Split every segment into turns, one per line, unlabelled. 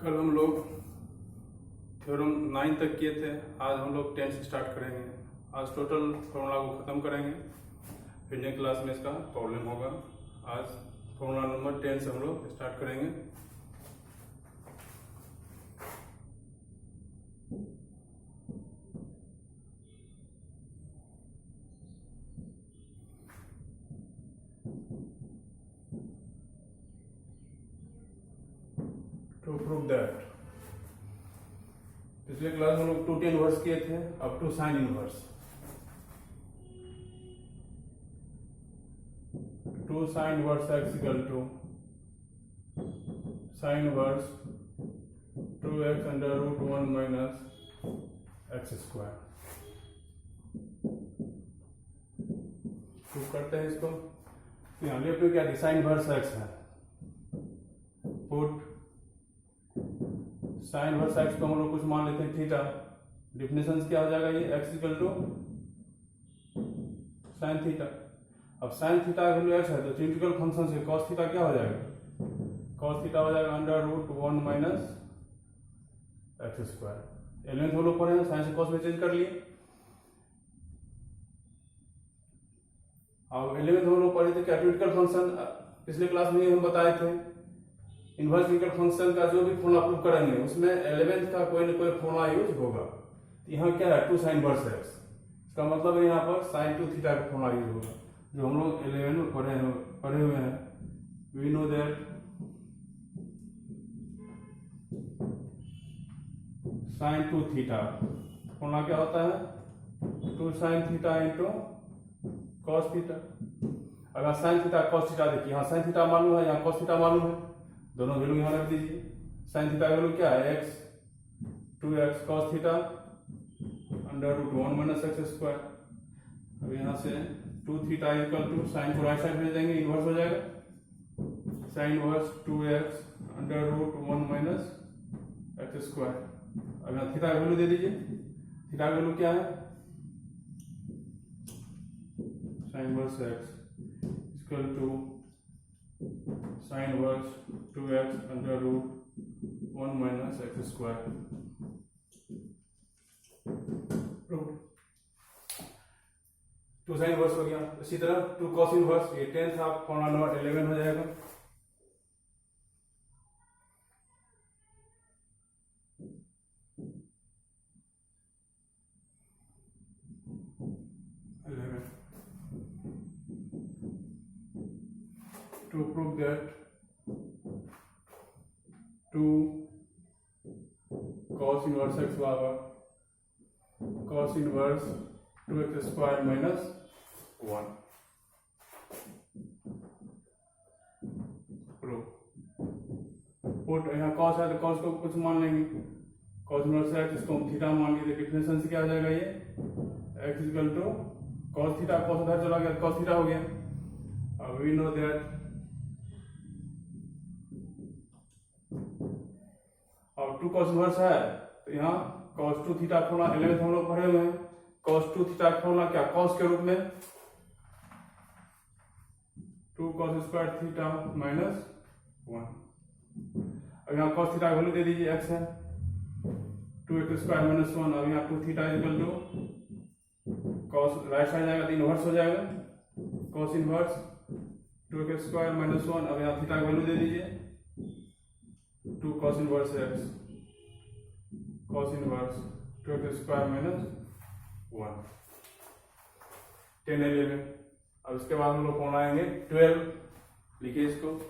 कल हम लोग थ्योरम 9 तक किए थे। आज हम लोग 10 से स्टार्ट करेंगे। आज टोटल फॉर्मूला को ख़त्म करेंगे, फिर नेक्स्ट क्लास में इसका प्रॉब्लम होगा। आज फॉर्मूला नंबर 10 से हम लोग स्टार्ट करेंगे। टू प्रूव दैट पिछले क्लास में हम लोग 2 10 इनवर्स किए थे, अब two sine inverse. Two sine inverse x equal to sine inverse 2x under root 1 minus x square. Prove करते हैं इसको। यहाँ लेफ्ट में क्या थी, साइन इनवर्स एक्स है। पुट साइन इनवर्स एक्स को हम लोग कुछ मान लेते हैं थीटा। डिफिनेशन क्या हो जाएगा, ये x equal to sine theta. अब साइन थीटा का वैल्यू एक्स है तो थ्योरेटिकल फंक्शन से कॉस थीटा क्या हो जाएगा, कॉस थीटा हो जाएगा under root 1 minus x square. Element हम लोग पढ़े हैं, साइन से कॉस में चेंज कर लिए। अब एलिमेंट हम लोग पढ़े थे क्या, थ्योरेटिकल फंक्शन पिछले क्लास में हम बताए थे। इनवर्स थ्योरेटिकल फंक्शन का जो भी फॉर्मूला प्रूव करेंगे उसमें एलिमेंट का कोई ना कोई फॉर्मूला यूज होगा। यहाँ क्या है, टू साइन इनवर्स एक्स, इसका मतलब है यहाँ पर साइन टू थीटा का फॉर्मूला यूज होगा, जो हम लोग 11 में पढ़े हुए हैं। We know that sine two theta formula क्या होता है, two sine theta into cos theta. अगर साइन थीटा कॉस थीटा देखिए, यहाँ साइन थीटा मालूम है, यहाँ कॉस थीटा मालूम है, दोनों वैल्यू यहाँ रख दीजिए। साइन थीटा का वैल्यू क्या है, x, 2x cos theta under root 1 minus x square. अब यहाँ से 2 थीटा इक्वल टू साइन को राइट साइड भेज देंगे, इनवर्स हो जाएगा sine inverse 2x under root 1 minus x square. अब यहाँ थीटा का वैल्यू दे दीजिए। थीटा का वैल्यू क्या है, sine inverse x equal to sine inverse 2x under root 1 minus x square. Two sine inverse हो गया। इसी तरह टू कॉस इनवर्स, ये 10 था, फॉर्मूला नंबर 11 हो जाएगा। To prove that 2 cos inverse x बराबर cos inverse 2x square minus 1। Prove put यहाँ cos है तो cos को कुछ मान लेंगे, cos इनवर्स x इसको हम थीटा मान लिए। डिफरेंशियल से क्या हो जाएगा, ये x equal to cos theta, cos उधर चला गया, cos थीटा हो गया। अब वी नो दैट अब 2 cos इनवर्स है तो यहाँ cos 2 थीटा फॉर्मूला 11 हम लोग पढ़े हुए हैं। cos 2 थीटा फॉर्मूला क्या, cos के रूप में 2 cos स्क्वायर थीटा माइनस 1। अब यहाँ cos थीटा का वैल्यू दे दीजिए, x है 2x स्क्वायर माइनस 1। अब यहाँ 2 theta equal to cos right side जाएगा तो इनवर्स हो जाएगा, cos inverse 2x square minus 1। अब यहाँ थीटा का वैल्यू दे दीजिए, 2 cos inverse x cos inverse 2x square minus 1 10 11। अब इसके बाद हम लोग कौन आएंगे 12, लिखिए इसको।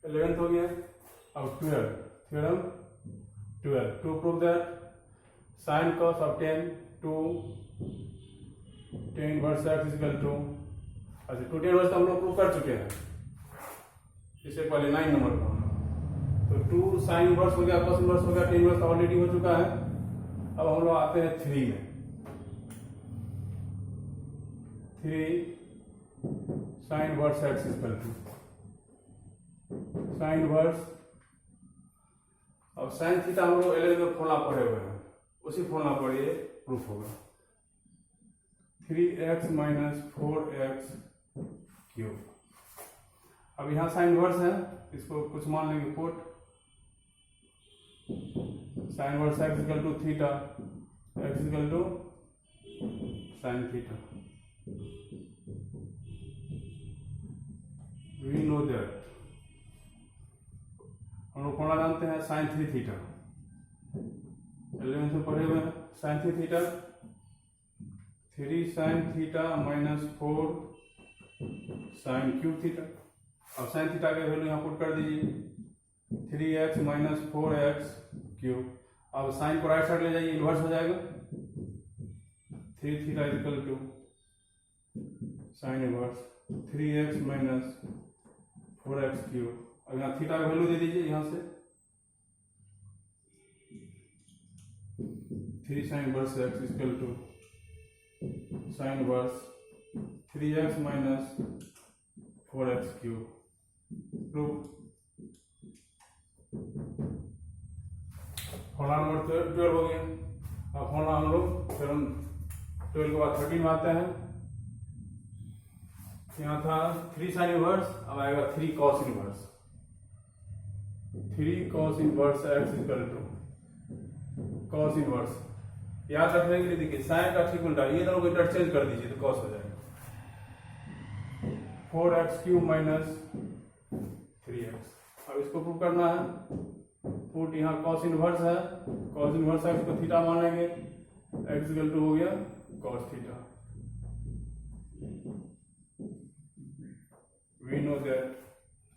इलेवेंथ हो गया। अब 12 theorem 12 to prove that sine cos of 10 two tan inverse x equal to, अच्छा टू टेन इनवर्स हम लोग प्रूव कर चुके हैं, इससे पहले 9 नंबर पर तो टू साइन इनवर्स हो गया, कॉस इनवर्स हो गया, टेन इनवर्स ऑलरेडी हो चुका है। अब हम लोग आते हैं 3 में, 3 sine inverse x equal to sine inverse, अब साइन थीटा हम लोग एल में फॉर्मूला पढ़े हुए हैं, उसी फॉर्मूला पर ये प्रूफ होगा। 3x minus 4x cube. अब यहाँ साइन इनवर्स है, इसको कुछ मान लेंगे put, sine inverse x equal to theta, x equal to sine theta. We know that, हम लोग फॉर्मूला जानते हैं साइन 3 थीटा, 11th में पढ़े हुए हैं। Sine 3 theta, 3 sine theta minus 4 sine cube theta. अब साइन थीटा का वैल्यू यहाँ पुट कर दीजिए, 3x माइनस 4x क्यूब। अब साइन को राइट साइड ले जाइए, इन्वर्स हो जाएगा, 3 theta equal to sine inverse 3x minus 4x cube. अब यहाँ थीटा का वैल्यू दे दीजिए, यहाँ से 3 sine inverse x equal to sine inverse 3x minus 4x cube. Proof. Formula number 12 हो गया। अब फॉर्मूला हम लोग फिर 12 के बाद 13 में आते हैं। यहाँ था 3 साइन इनवर्स, अब आएगा 3 cos inverse, 3 cos inverse x equal to cos inverse. याद रखने के लिए देखिए साइन का ठीक उल्टा, ये दोनों को इंटरचेंज कर दीजिए तो कॉस हो जाएगा, 4x क्यूब माइनस 3x। अब इसको प्रूव करना है, पुट यहाँ कॉस इनवर्स है, कॉस इनवर्स है, इसको थीटा मान लेंगे, x इक्वल टू हो गया cos theta. We know that.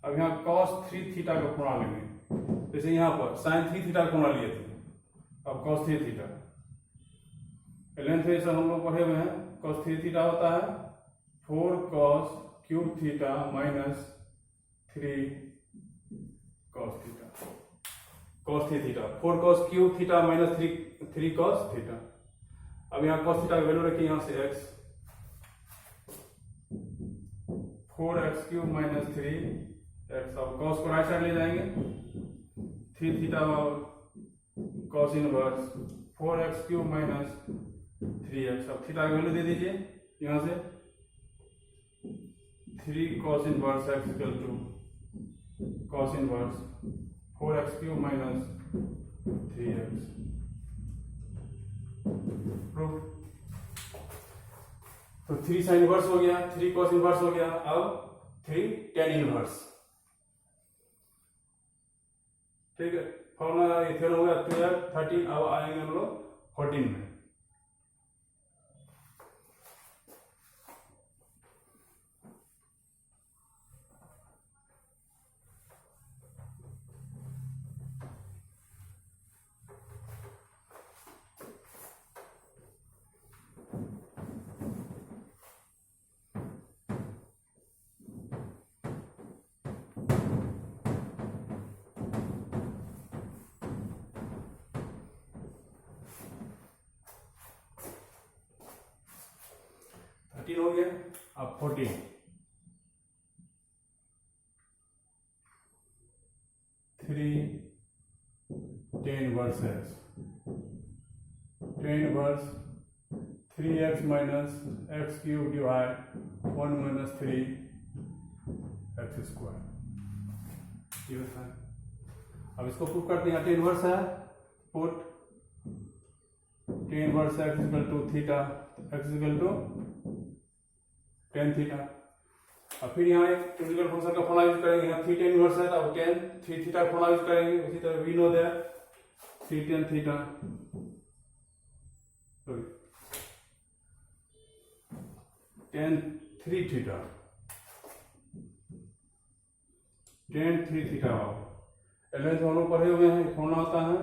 अब यहाँ cos 3 थीटा का फॉर्मूला लेंगे, जैसे यहाँ पर sin 3 थीटा का फॉर्मूला लिए थे, अब cos 3 थीटा। लेंथ से हम लोग पढ़े हुए हैं, cos 3 थीटा होता है 4 cos cube theta minus 3 cos theta, cos 3 theta, 4 cos cube theta minus 3 cos theta. अब यहाँ cos थीटा का वैल्यू रखिए, यहाँ से x, 4x cube minus 3x। अब cos को राइट साइड ले जाएंगे, 3 theta cos inverse 4x cube minus 3x। अब थीटा की वैल्यू दे दीजिए, यहाँ से 3 cos inverse x equal to cos inverse 4x cube minus 3x। Proof. तो 3 साइन इनवर्स हो गया, 3 cos इनवर्स हो गया, अब 3 tan इनवर्स। ठीक है, फॉर्मूला ये हो गया 13। अब आएंगे हम लोग 14 में। हो गया, अब 14। 3 tan inverse x, tan inverse 3x minus x cube divide 1 minus 3x square. अब इसको प्रूव करते हैं, tan इनवर्स है, put tan inverse x equal to theta, x equal to tan theta. और फिर यहाँ एक इंटीग्रल फंक्शन का फॉर्मूला यूज करेंगे, यहाँ 3 tan इनवर्स है तो अब tan 3 थीटा का फॉर्मूला यूज करेंगे। उसी तरह we know that 3 tan theta, tan 3 theta, tan 3 theta. Eleventh हम लोग पढ़े हुए हैं, फॉर्मूला होता है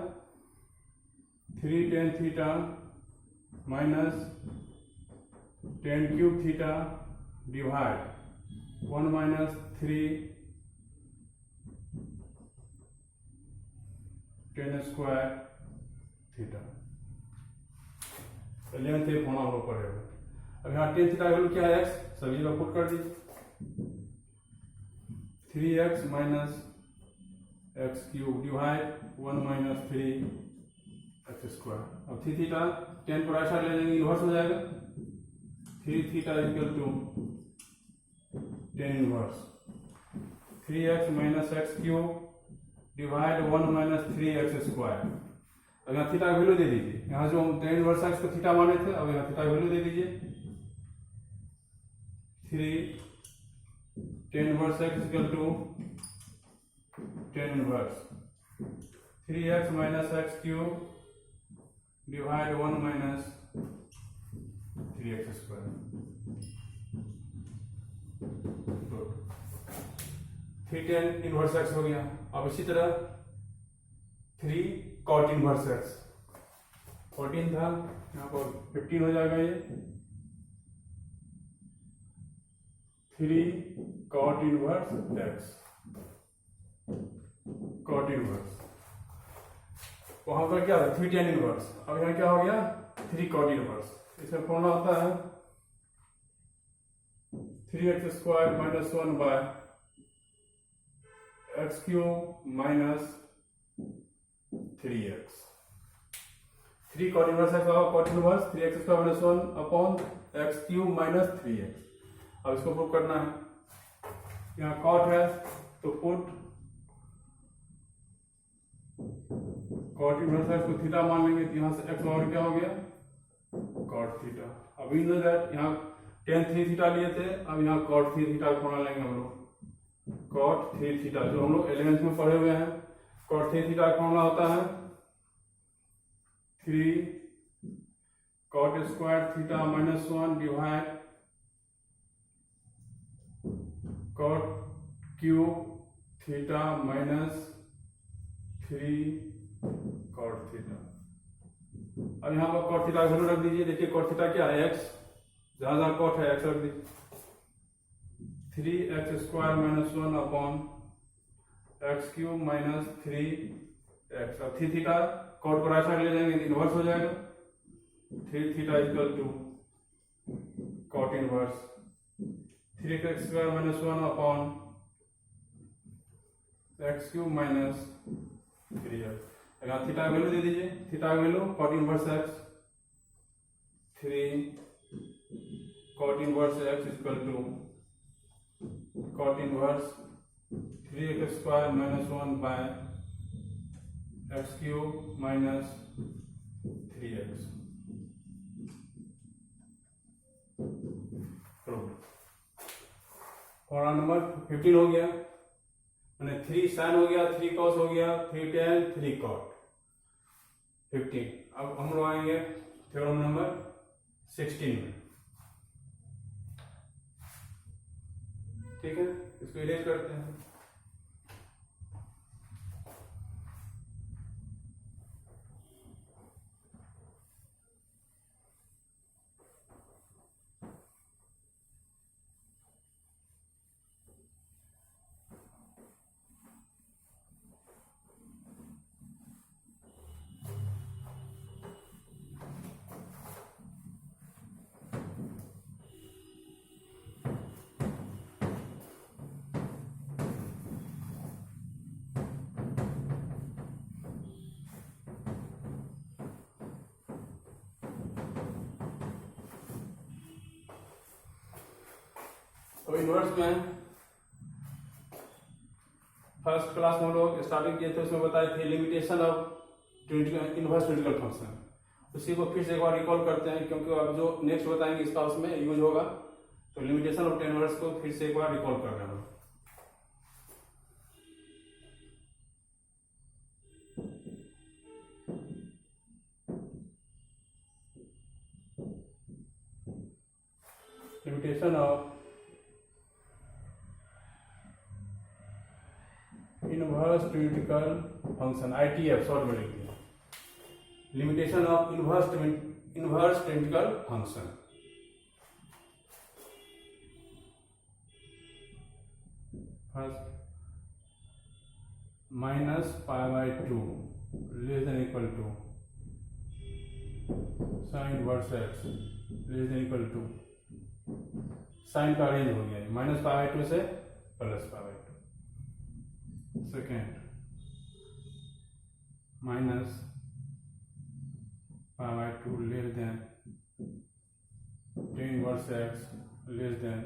3 tan theta minus ten cube theta divide 1 minus 3 ten square theta. 11th एक होना हम लोग पड़ेगा। अब यहाँ टेन थीटा वैल्यू क्या है, एक्स, सभी जगह पुट कर दीजिए। 3x minus x cube divide 1 minus 3x square. अब थ्री थीटा 10 पर ऐसा ले लेंगे, इनवर्स हो जाएगा। 3 theta equal to 10 inverse 3x minus x cube divide 1 minus 3x square. अब यहाँ थीटा का वैल्यू दे दीजिए। यहाँ जो हम 10 इनवर्स एक्स को थीटा माने थे, अब यहाँ थीटा का वैल्यू दे दीजिए। 3 10 inverse x equal to 10 inverse 3x minus x cube divide 1 minus 3x square. 3 10 inverse x हो गया। अब इसी तरह 3 cot इनवर्स एक्स 14 था, यहाँ पर 15 हो जाएगा। ये 3 cot inverse x, cot inverse वहां पर क्या था 3 tan इनवर्स। अब यहाँ क्या हो गया 3 cot इनवर्स। इसमें फॉर्मूला होता है 3x square minus 1 by x cube minus 3x। 3 cot inverse x होगा cot inverse 3x square minus 1 upon x cube minus 3x। अब इसको प्रूव करना है। यहाँ cot है तो पुट cot इनवर्स एक्स को थीटा मान लेंगे, तो यहाँ से एक्स और क्या हो गया cot थीटा। अब इन दैट यहाँ tan 3 थीटा लिए थे, अब यहाँ cot 3 थीटा का फॉर्मूला लेंगे हम लोग। cot 3 थीटा जो हम लोग 11th में पढ़े हुए हैं। cot 3 थीटा का फॉर्मूला होता है 3 cot square theta minus 1 divide cot cube theta minus 3 cot theta. अब यहाँ पर cot थीटा का वैल्यू रख दीजिए। देखिए cot थीटा क्या है x, जहां जहां cot है x रख दीजिए। 3x square minus 1 upon x cube minus 3x। अब 3 थीटा cot को राइट साइड ले जाएंगे, इनवर्स हो जाएगा। 3 theta equal to cot inverse 3x square minus 1 upon x cube minus 3x। यहाँ थीटा का वैल्यू दे दीजिए। थीटा का value cot inverse x 3 cot inverse x equal to cot inverse 3x square minus 1 by x cube minus 3x। Formula number 15 हो गया, मैंने 3 sin हो गया, 3 cos हो गया, 3 tan 3 cot 15। अब हम लोग आएंगे थ्योरम नंबर 16 में। ठीक है, इसको इरेज करते हैं। तो इनवर्स में फर्स्ट क्लास में लोग स्टार्टिंग किए थे, उसमें बताए थे limitation of inverse trivial function. उसी को फिर से एक बार रिकॉल करते हैं, क्योंकि अब जो नेक्स्ट बताएंगे इसका उसमें यूज होगा। तो लिमिटेशन ऑफ इनवर्स को फिर से एक बार रिकॉल कर रहे हैं। Limitation of inverse trivial function ITF short में लिखते हैं। Limitation of inverse trigonal function. First -π/2 less than equal to sine inverse x less than equal to, sine का रेंज हो गया -π/2 से +π/2। Second -π/2 less than tan inverse x less than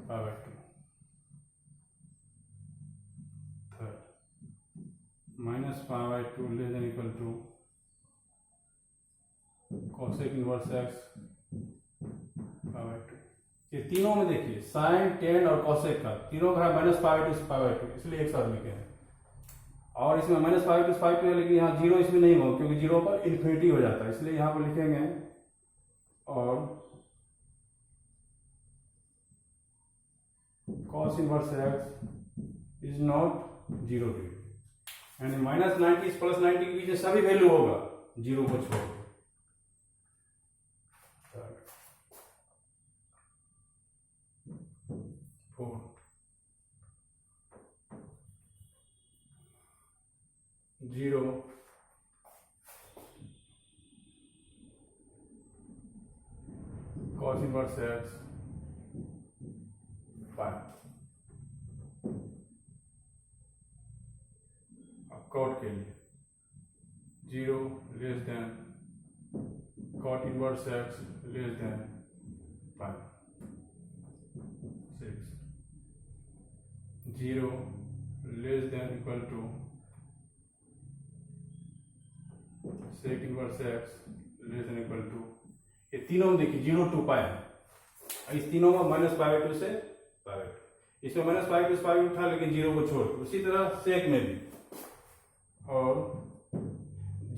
π/2। Third -π/2 less than equal to cosec inverse x π/2। ये तीनों में देखिए sign, tan और cosec का तीनों का है -π/2 से π/2, इसलिए एक साथ लिखे हैं। और इसमें -π/2 से π/2 है, लेकिन यहाँ जीरो इसमें नहीं होगा क्योंकि जीरो पर इन्फिनिटी हो जाता है, इसलिए यहाँ पर लिखेंगे और cos inverse x is not 0 degree, यानी -90 से +90 के बीच में सभी वैल्यू होगा जीरो को छोड़। 4 0 cos इनवर्स एक्स 5। अब कॉट के लिए 0 less than cot inverse x less than 5। 6 0 less than equal to sec inverse x less than equal to, ये तीनों में देखिए 0 to π है, इस तीनों में -π/2 से π/2, इसमें -π/2 से π/2 था लेकिन 0 को छोड़। उसी तरह सेक में भी, और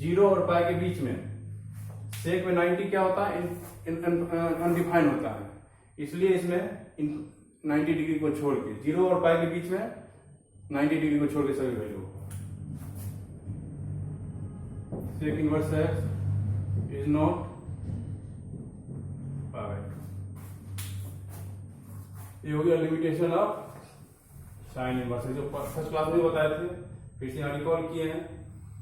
0 और π के बीच में सेक में 90 क्या होता है, अनडिफाइंड होता है, इसलिए इसमें 90 डिग्री को छोड़ के 0 और π के बीच में 90 डिग्री को छोड़ के सभी value sec inverse x is not π/2। ये हो गया लिमिटेशन ऑफ साइन इनवर्स, जो फर्स्ट क्लास में बताए थे, फिर से यहाँ रिकॉल किए हैं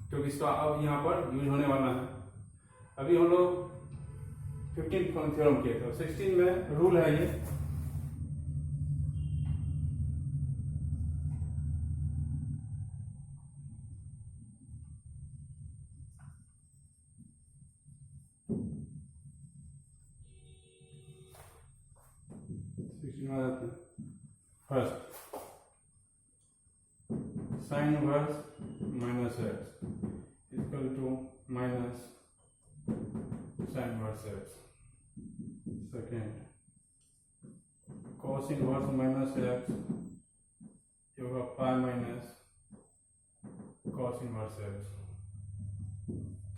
क्योंकि इसका अब यहाँ पर यूज होने वाला है। अभी हम लोग 15 थ्योरम किए थे, 16 में रूल है ये, first sine inverse minus x equal to minus sine inverse x. Second cos inverse minus x होगा pi minus cos inverse x.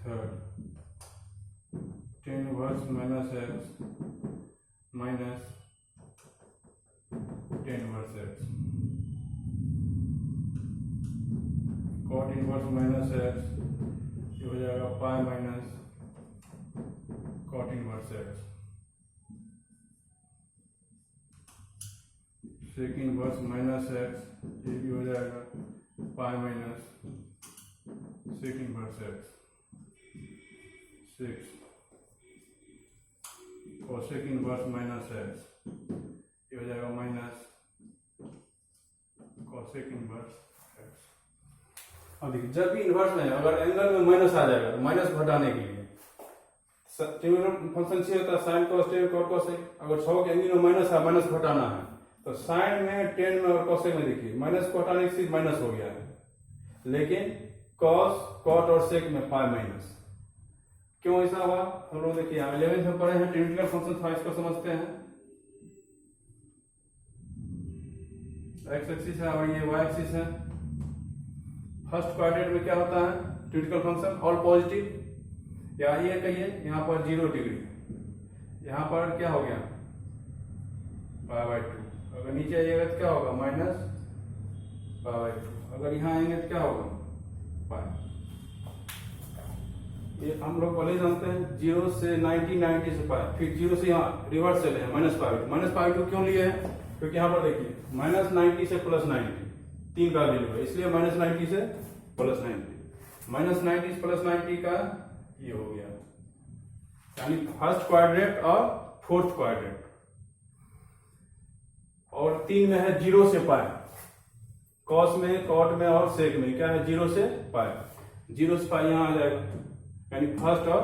Third tan inverse minus x minus tan inverse x. Cot inverse minus x ये हो जाएगा pi minus cot inverse x. Sec inverse minus x ये भी हो जाएगा pi minus sec inverse x. 6 cosec inverse minus x ये हो जाएगा माइनस कोसेक इनवर्स एक्स। अब देखिए जब भी इनवर्स में अगर एंगल में माइनस आ जाएगा तो माइनस घटाने के लिए फंक्शन चाहिए होता है sine cos tan cot cosec. अगर 6 के एंगल में माइनस है, माइनस घटाना है तो साइन में टेन में और कोसेक में देखिए माइनस को हटाने से माइनस हो गया है, लेकिन कॉस कॉट और सेक में पाई माइनस। क्यों ऐसा हुआ हम लोग देखिए 11th में पढ़े हैं, ट्रिग्नल फंक्शन था, इसको समझते हैं। एक्स एक्सिस है और ये वाई एक्सिस है। फर्स्ट क्वाड्रेंट में क्या होता है ट्रिग्नल फंक्शन ऑल पॉजिटिव, या ये कहिए यहाँ पर 0 डिग्री, यहाँ पर क्या हो गया π/2। अगर नीचे आइएगा तो क्या होगा माइनस π/2। अगर यहाँ आएंगे तो क्या होगा पाई। ये हम लोग पहले जानते हैं 0 से 90, 90 से पाई, फिर 0 से यहाँ रिवर्स चले हैं -π2 क्यों लिए हैं? क्योंकि यहाँ पर देखिए -90 से +90 3 का वैल्यू है, इसलिए -90 से +90 -90 से +90 का ये हो गया, यानी फर्स्ट क्वाड्रेंट और फोर्थ क्वाड्रेंट। और 3 में है 0 से पाई, कॉस में, कॉट में और सेक में क्या है 0 से पाई, 0 से पाई यहाँ आ जाएगा, यानी फर्स्ट और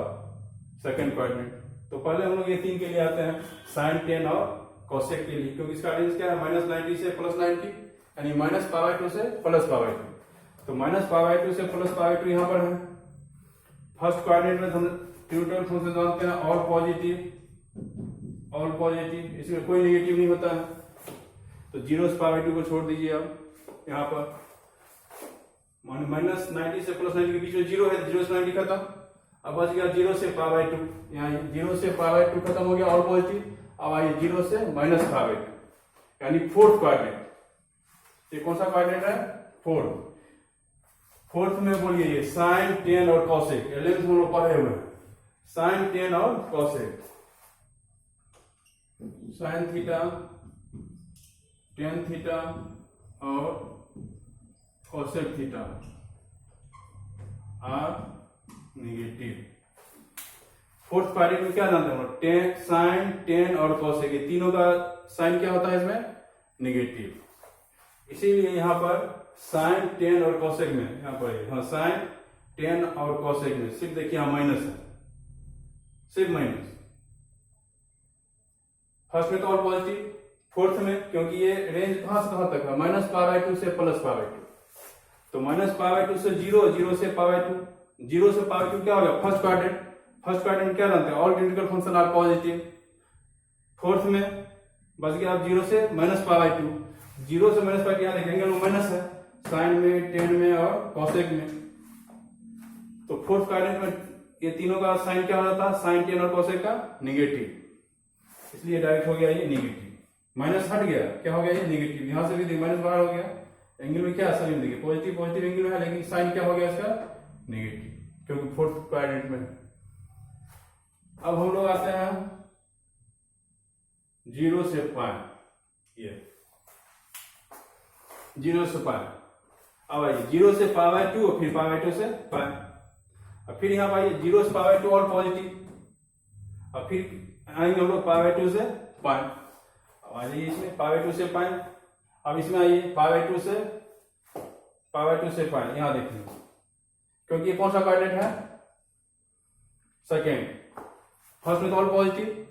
सेकंड क्वाड्रेंट। तो पहले हम लोग ये 3 के लिए आते हैं साइन, टेन और कोसेक के लिए, क्योंकि इसका रेंज क्या है -90 से +90, यानी -π2 से +π2। तो -π2 से +π2 यहाँ पर है। फर्स्ट क्वाड्रेंट में हम ट्यूटोरियल फंक्शन जानते हैं ऑल पॉजिटिव, इसमें कोई नेगेटिव नहीं होता है। तो 0 से π2 को छोड़ दीजिए, अब यहाँ पर -90 से +90 के बीच में 0 है, 0 से 90 खत्म, अब बच गया 0 से π2, यहाँ 0 से π2 खत्म हो गया ऑल पॉजिटिव। अब आइए 0 से -π2, यानी फोर्थ क्वाड्रेंट। ये कौन सा क्वाड्रेंट है? फोर्थ में बोलिए ये साइन, टेन और कॉसेक, एलेवेंथ हम लोग पढ़े हुए हैं, साइन, टेन और cosec, sine theta, tan theta और cosec theta are negative. Fourth quadrant में क्या जानते हैं हम लोग? टेन, साइन, टेन और कॉसेक, ये तीनों का साइन क्या होता है इसमें? नेगेटिव। इसीलिए यहाँ पर साइन, टेन और कॉसेक में यहाँ पर हाँ साइन, टेन और कॉसेक में सिर्फ देखिए यहाँ माइनस है, सिर्फ माइनस। फर्स्ट में तो ऑल पॉजिटिव, फोर्थ में क्योंकि ये रेंज कहां से कहां तक है -π2 से +π2, तो -π2 से 0, 0 से π2, 0 से π2 क्या हो गया? फर्स्ट क्वाड्रेंट क्या जानते हैं? All integral function are positive. Fourth में बच गया आप 0 से -π2, 0 से -π2 यहाँ देखेंगे माइनस है, साइन में, टेन में और कॉसेक में। तो फोर्थ क्वाड्रेंट में ये तीनों का साइन क्या हो जाता है? साइन, टेन और कॉसेक का नेगेटिव, इसलिए डायरेक्ट हो गया ये नेगेटिव, माइनस हट गया, क्या हो गया ये नेगेटिव। यहां से भी देखिए माइनस बाहर हो गया, एंगल में क्या सभी में देखिए पॉजिटिव एंगल में है, लेकिन साइन क्या हो गया इसका? नेगेटिव, क्योंकि फोर्थ क्वाड्रेंट में है। अब हम लोग आते हैं 0 से पाई, ये 0 से पाई। अब आइए 0 से π2 और फिर π2 से पाई, और फिर यहाँ आइए 0 से π2 और पॉजिटिव, और फिर आएंगे हम लोग π2 से पाई। अब आइए इसमें π2 से पाई, अब इसमें आइए π2 से पाई, यहाँ देखिए क्योंकि ये कौन सा क्वाड्रेंट है? सेकेंड। फर्स्ट में तो ऑल पॉजिटिव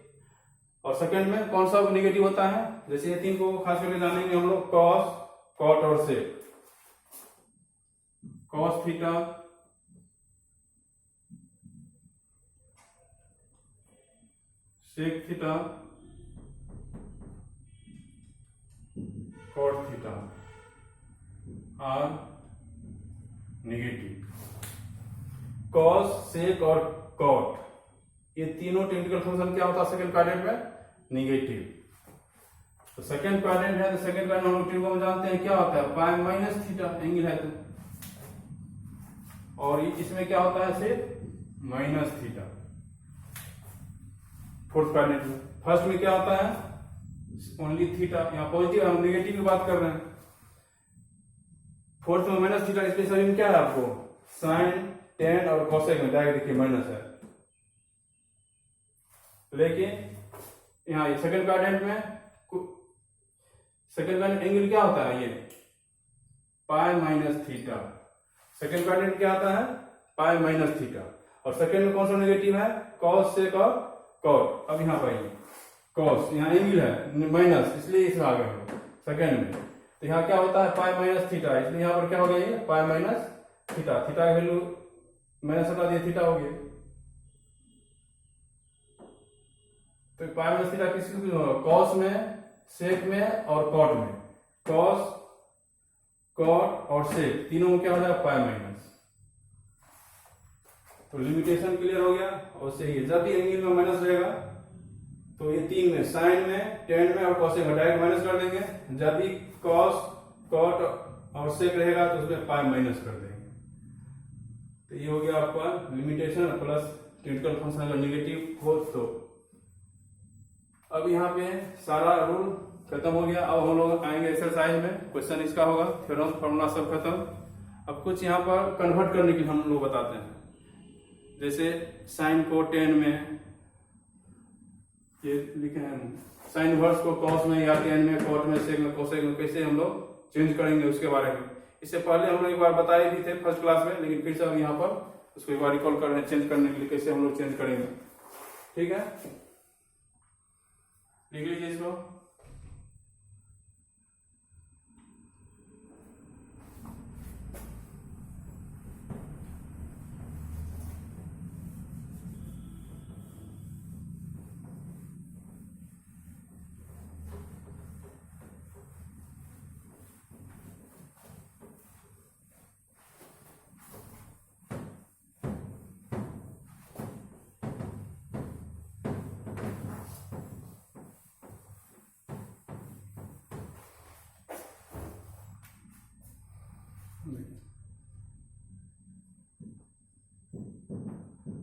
और सेकेंड में कौन सा नेगेटिव होता है? जैसे ये 3 को खास करके जानेंगे हम लोग, कॉस, कॉट और sec. Cos theta, sec theta, cot theta are negative. Cos, sec और कॉट ये तीनों इंटीग्रल फंक्शन क्या होता है सेकंड क्वाड्रेंट में? नेगेटिव। तो सेकंड क्वाड्रेंट है, तो सेकंड क्वाड्रेंट हम लोग ट्रिगोन में जानते हैं क्या होता है? पाई माइनस थीटा एंगल है तो, और इसमें क्या होता है? सिर्फ माइनस थीटा फोर्थ क्वाड्रेंट में। फर्स्ट में क्या होता है? ओनली थीटा, यहाँ पॉजिटिव, हम नेगेटिव की बात कर रहे हैं। फोर्थ में माइनस थीटा, इसलिए सभी में क्या है आपको? साइन, टेन और कॉसेक में डायरेक्ट देखिए माइनस है, लेकिन यहाँ सेकंड क्वाड्रेंट में सेकंड क्वाड्रेंट एंगल क्या होता है? ये pi minus theta. Second quadrant क्या आता है? Pi minus theta. और सेकंड में कौन सा नेगेटिव है? कॉस, सेक और कॉट। अब यहाँ पर कॉस, यहाँ एंगल है माइनस, इसलिए इसमें आ गए सेकंड में। तो यहाँ क्या होता है? पाई माइनस थीटा, इसलिए यहाँ पर क्या हो गया? ये पाई माइनस थीटा, थीटा का वैल्यू माइनस हटा दिया, थीटा हो गया। तो पाई माइनस थीटा किसकी होगा? कॉस में, सेक में और कॉट में। कॉस, कॉट और सेक तीनों में क्या हो जाएगा? Pi minus. तो लिमिटेशन क्लियर हो गया। और सही, जब भी एंगल में माइनस रहेगा तो ये 3 में, साइन में, टेन में और कॉसेक में डायरेक्ट माइनस कर देंगे। जब भी कॉस, कॉट और सेक रहेगा तो उसमें पाई माइनस कर देंगे। तो ये हो गया आपका लिमिटेशन प्लस क्रिटिकल फंक्शन अगर निगेटिव हो तो। अब यहाँ पे सारा रूल खत्म हो गया। अब हम लोग आएंगे एक्सरसाइज में, क्वेश्चन इसका होगा, थ्योरम फॉर्मूला सब खत्म। अब कुछ यहाँ पर कन्वर्ट करने के लिए हम लोग बताते हैं। जैसे साइन को टेन में ये लिखे हैं, साइन इनवर्स को कॉस में या टेन में, कॉट में, सेक में, कोसेक में कैसे हम लोग चेंज करेंगे उसके बारे में। इससे पहले हम लोग एक बार बताए भी थे फर्स्ट क्लास में, लेकिन फिर से हम यहाँ पर उसको एक बार रिकॉल कर रहे हैं चेंज करने के लिए, कैसे हम लोग चेंज करेंगे। ठीक है, लिख लीजिए इसको।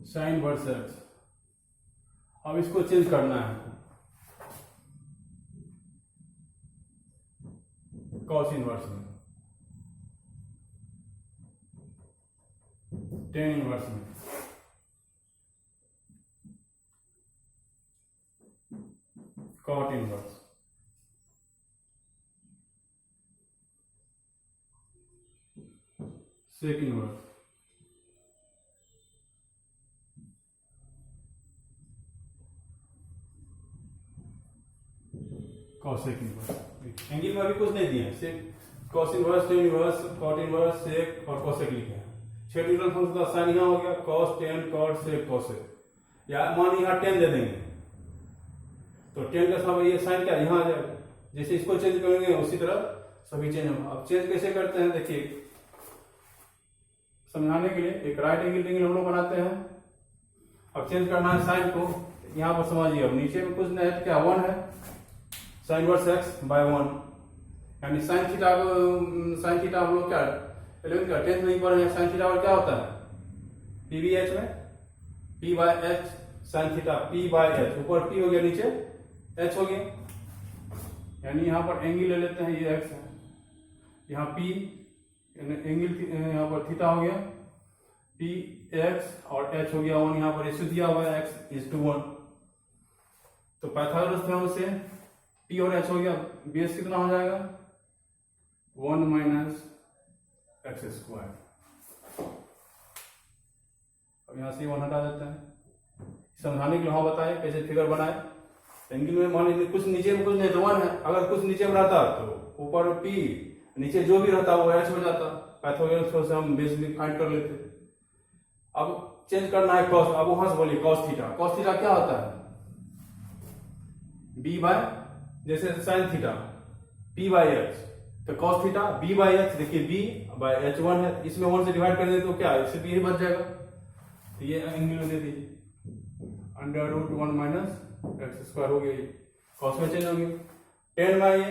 साइन वर्सेस, अब इसको चेंज करना है कॉस इनवर्स में, टेन इनवर्स में, cot inverse, sec inverse, cosec inverse. Angle में अभी कुछ नहीं दिया, सिर्फ cos inverse, tan inverse, cot inverse, sec और कॉसेक लिखे हैं। 6 डिग्री फंक्शन का साइन यहाँ हो गया कॉस, टेन, कॉट, सेक, कॉसेक। या मान यहाँ 10 दे देंगे तो 10 का समय ये साइन क्या यहाँ आ जाएगा। जैसे इसको चेंज करेंगे उसी तरह सभी चेंज होगा। अब चेंज कैसे करते हैं देखिए, समझाने के लिए एक राइट एंगल हम लोग बनाते हैं। अब चेंज करना है साइन को, यहाँ पर समझिए। अब नीचे में कुछ नहीं है, क्या 1 है, साइन वर्स एक्स बाय 1, यानी साइन थीटा हम लोग क्या 11 का 10th नहीं पढ़ रहे हैं। साइन थीटा और क्या होता है पी बी एच में, P by h sine theta, P by H, ऊपर पी हो गया नीचे एच हो गया। यानी यहाँ पर एंगल ले लेते हैं, ये एक्स है, यहाँ पी एंगल यहाँ पर थीटा हो गया, पी एक्स और एच हो गया 1। यहाँ पर रेशियो दिया हुआ है एक्स इज टू 1, तो पाइथागोरस थ्योरम से पी और एच हो गया, बेस कितना हो जाएगा 1 माइनस एक्स स्क्वायर। अब यहाँ से 1 हटा देते हैं। समझाने के लिए हाँ बताए कैसे फिगर बनाए। एंगल में मान लीजिए कुछ नीचे में कुछ नहीं तो 1 है, अगर कुछ नीचे में रहता तो ऊपर पी, नीचे जो भी रहता वो एच हो जाता। पाइथागोरस थ्योरम से हम बेस फाइंड कर लेते। अब चेंज करना है कॉस। अब वहां से बोलिए कॉस थीटा, कॉस थीटा क्या होता है बी बाय, जैसे sine theta P by H, तो cos theta B by H, देखिए बी बाई एच 1 है, इसमें 1 से डिवाइड कर दें तो क्या इससे बी ही बच जाएगा। तो ये एंगल दे दीजिए under root 1 minus x square हो गया, कॉस में चेंज हो गया। 10 बाई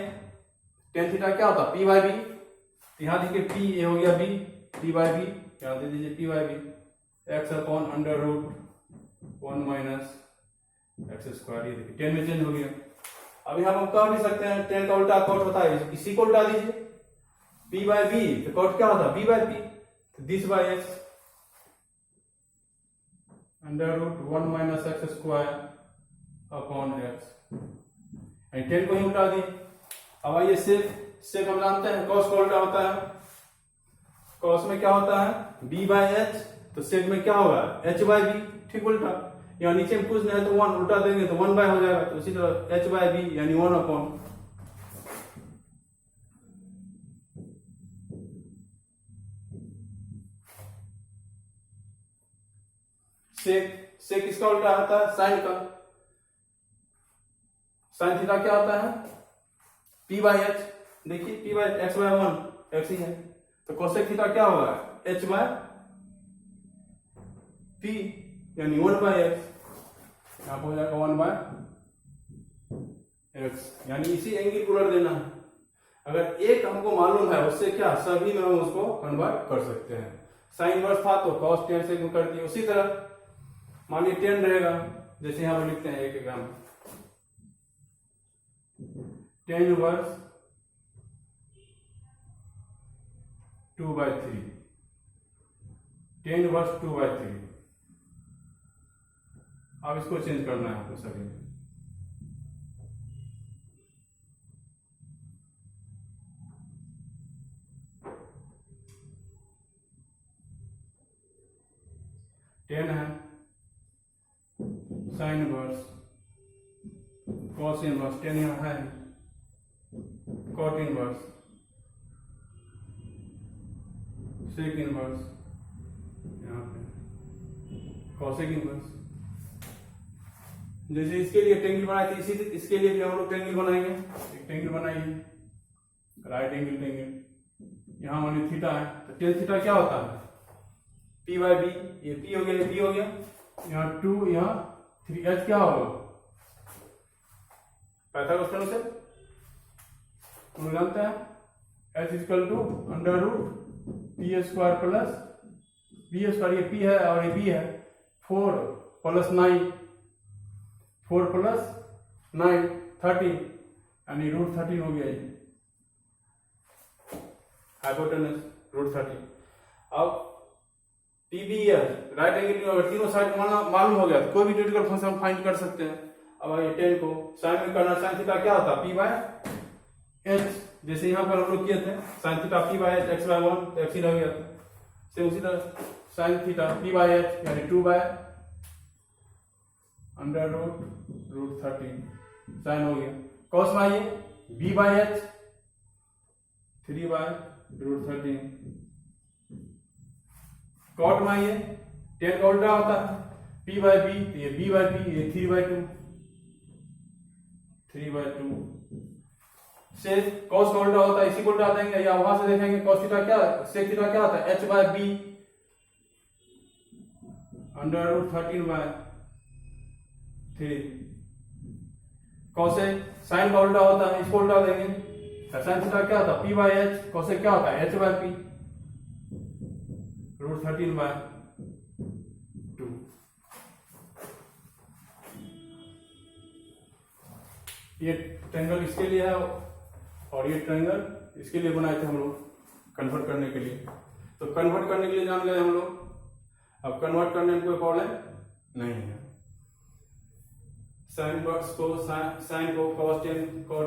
टेन थीटा क्या होता पी बाई बी, यहाँ देखिए पी ये हो गया बी, पी बाई बी यहाँ दे दीजिए P by B, x upon under root 1 minus x square, ये देखिए 10 में चेंज हो गया। अब यहाँ हम कह भी सकते हैं 10 का उल्टा कॉट होता है, इसी को उल्टा दीजिए, p बाय b, तो कॉट क्या होता है b बाय p, तो this by x under root 1 minus x square upon x, 10 को ही उल्टा दिए। अब आइए सेक हम जानते हैं कॉस का उल्टा होता है, कॉस में क्या होता है b बाय h, तो सेक में क्या होगा h बाय b, ठीक उल्टा। यहाँ नीचे में कुछ नहीं है तो 1 उल्टा देंगे तो 1 बाय हो जाएगा, तो इसी तरह h बाय b यानी 1 अपॉन सेक किसका उल्टा आता है साइन का। साइन थीटा क्या होता है p बाय h, देखिए p by x by 1 x ही है, तो कोसेक थीटा क्या होगा h बाय p यानी 1 बाय x, यहाँ पर हो जाएगा 1 बाय x, यानी इसी एंगल को उलट देना है। अगर एक हमको मालूम है उससे क्या सभी में हम उसको कन्वर्ट कर सकते हैं। साइन इनवर्स था तो cos 10 से गुण कर दिए। उसी तरह मान लीजिए 10 रहेगा, जैसे यहाँ पर लिखते हैं एक एग्जाम 10 इनवर्स 2/3, 10 इनवर्स 2/3। अब इसको चेंज करना है आपको सभी में। टेन है साइन इनवर्स कॉस इनवर्स, 10 यहाँ है कॉट इनवर्स सेक इनवर्स, यहाँ पे कॉसेक इनवर्स। जैसे इसके लिए ट्रेंगल बनाए थे, इसी इसके लिए भी हम लोग ट्रेंगल बनाएंगे। एक ट्रेंगल बनाइए, राइट एंगल ट्रेंगल। यहाँ मान थीटा है तो टेन थीटा क्या होता है P/B, ये P हो गया, ये P हो गया, यहाँ 2 यहाँ 3, H क्या होगा पाइथागोरस थ्योरम से हम जानते हैं H equal to under root P² plus B², ये P है और ये B है, 4 प्लस 9, 4 प्लस 9 13, यानी रूट 13 हो गया ये हाइपोटेनस रूट 13। अब PBS राइट एंगल अगर तीनों साइड मालूम हो गया तो कोई भी क्रिटिकल फंक्शन फाइंड कर सकते हैं। अब आइए 10 को साइन में करना, साइन थीटा क्या होता है P/H, जैसे यहाँ पर हम लोग किए थे साइन थीटा P/H x/1 तो x ही रह गया था, से उसी तरह साइन थीटा P/H यानी 2 अंडर रूट 13 साइन हो गया। कॉस में आइए B/H 3/√13, कॉट में आइए 10 का उल्टा होता है P/B, तो ये B/B, ये 3/2 से cos का उल्टा होता है, इसी को उल्टा देंगे या वहां से देखेंगे cos थीटा क्या sec थीटा क्या होता है H/B under root 13/3। cosec sign का उल्टा होता है, इसको उल्टा देंगे, साइन थीटा क्या होता है P/H, cosec क्या होता है H/P रूट 13/2। ये ट्रायंगल इसके लिए है और ये ट्रायंगल इसके लिए बनाए थे हम लोग कन्वर्ट करने के लिए। तो कन्वर्ट करने के लिए जान गए हम लोग, अब कन्वर्ट करने में कोई प्रॉब्लम नहीं है। साइन को cos 10 cos